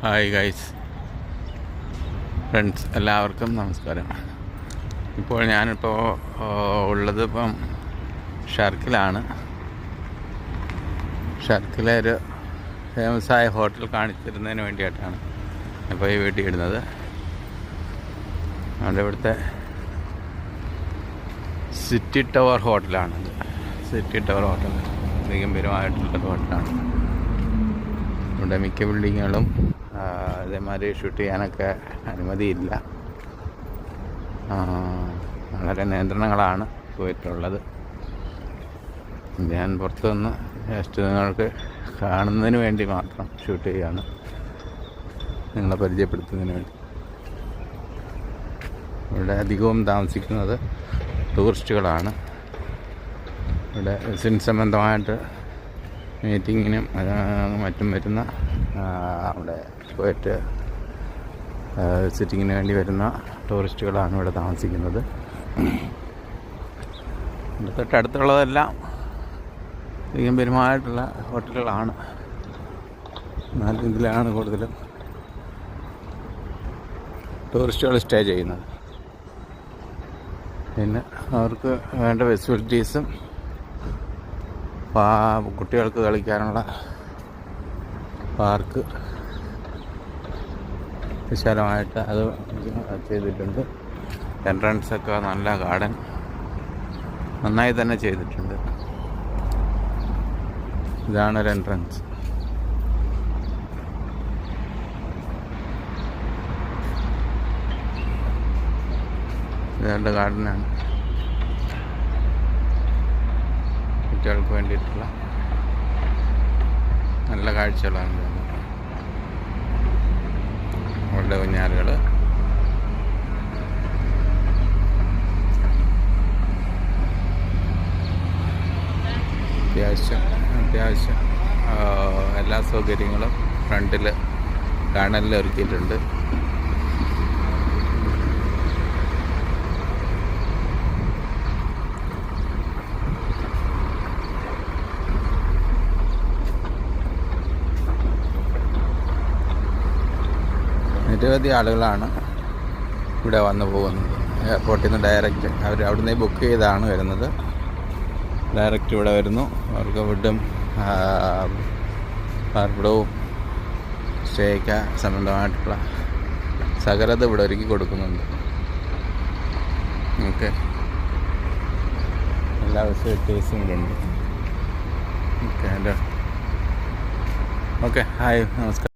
Hi guys friends, എല്ലാവർക്കും നമസ്കാരം. ഇപ്പോൾ ഞാനിപ്പോൾ ഉള്ളത് ഷർക്കിലാണ്. ഷർക്കിലെ ഒരു ഫേമസായ ഹോട്ടൽ കാണിച്ചിരുന്നതിന് വേണ്ടിയിട്ടാണ് ഇപ്പോൾ ഈ വീഡിയോ ഇടുന്നത്. നമ്മുടെ ഇവിടുത്തെ സിറ്റി ടവർ ഹോട്ടലാണത്. സിറ്റി ടവർ ഹോട്ടൽ ഗംഭീരമായിട്ടുള്ളൊരു ഹോട്ടലാണ്. ഇവിടെ മിക്ക ബിൽഡിങ്ങുകളും ഇതേമാതിരി ഷൂട്ട് ചെയ്യാനൊക്കെ അനുമതിയില്ല. വളരെ നിയന്ത്രണങ്ങളാണ് പോയിട്ടുള്ളത്. ഞാൻ പുറത്തുനിന്ന് ജസ്റ്റ് നിങ്ങൾക്ക് കാണുന്നതിന് വേണ്ടി മാത്രം ഷൂട്ട് ചെയ്യുകയാണ്, നിങ്ങളെ പരിചയപ്പെടുത്തുന്നതിന് വേണ്ടി. ഇവിടെ അധികവും താമസിക്കുന്നത് ടൂറിസ്റ്റുകളാണ്. ഇവിടെ ബിസിനസ് സംബന്ധമായിട്ട് മീറ്റിങ്ങിനും മറ്റും വരുന്ന, അവിടെ പോയിട്ട് വിസിറ്റിങ്ങിന് വേണ്ടി വരുന്ന ടൂറിസ്റ്റുകളാണ് ഇവിടെ താമസിക്കുന്നത്. തൊട്ടടുത്തുള്ളതെല്ലാം ഗംഭീരമായിട്ടുള്ള ഹോട്ടലുകളാണ്. എന്നാൽ ഇതിലാണ് കൂടുതലും ടൂറിസ്റ്റുകൾ സ്റ്റേ ചെയ്യുന്നത്. പിന്നെ അവർക്ക് വേണ്ട ഫെസിലിറ്റീസും കുട്ടികൾക്ക് കളിക്കാനുള്ള പാർക്ക് വിശാലമായിട്ട് അത് ചെയ്തിട്ടുണ്ട്. എൻട്രൻസൊക്കെ നല്ല ഗാർഡൻ നന്നായി തന്നെ ചെയ്തിട്ടുണ്ട്. ഇതാണൊരു എൻട്രൻസ്. ഇതാണ്ട് ഗാർഡനാണ്, കുട്ടികൾക്ക് വേണ്ടിയിട്ടുള്ള നല്ല കാഴ്ചകളാണ്. അവരുടെ ഊഞ്ഞാലുകൾ, അത്യാവശ്യം എല്ലാ സൗകര്യങ്ങളും ഫ്രണ്ടിൽ ഗാർഡനിൽ ഒരുക്കിയിട്ടുണ്ട്. നിരവധി ആളുകളാണ് ഇവിടെ വന്നു പോകുന്നത്. എയർപോർട്ടിൽ നിന്ന് ഡയറക്റ്റ് അവിടുന്ന് ബുക്ക് ചെയ്താണ് വരുന്നത്. ഡയറക്റ്റ് ഇവിടെ വരുന്നു. അവർക്ക് ഫുഡും പാർപ്പിടവും സ്റ്റേയ്ക്ക് സംബന്ധമായിട്ടുള്ള സകലത ഇവിടെ ഒരുക്കി കൊടുക്കുന്നുണ്ട്. ഓക്കെ, എല്ലാ ഫെസിലിറ്റീസും ഇവിടെ ഉണ്ട്. ഓക്കെ, ഹായ്, നമസ്കാരം.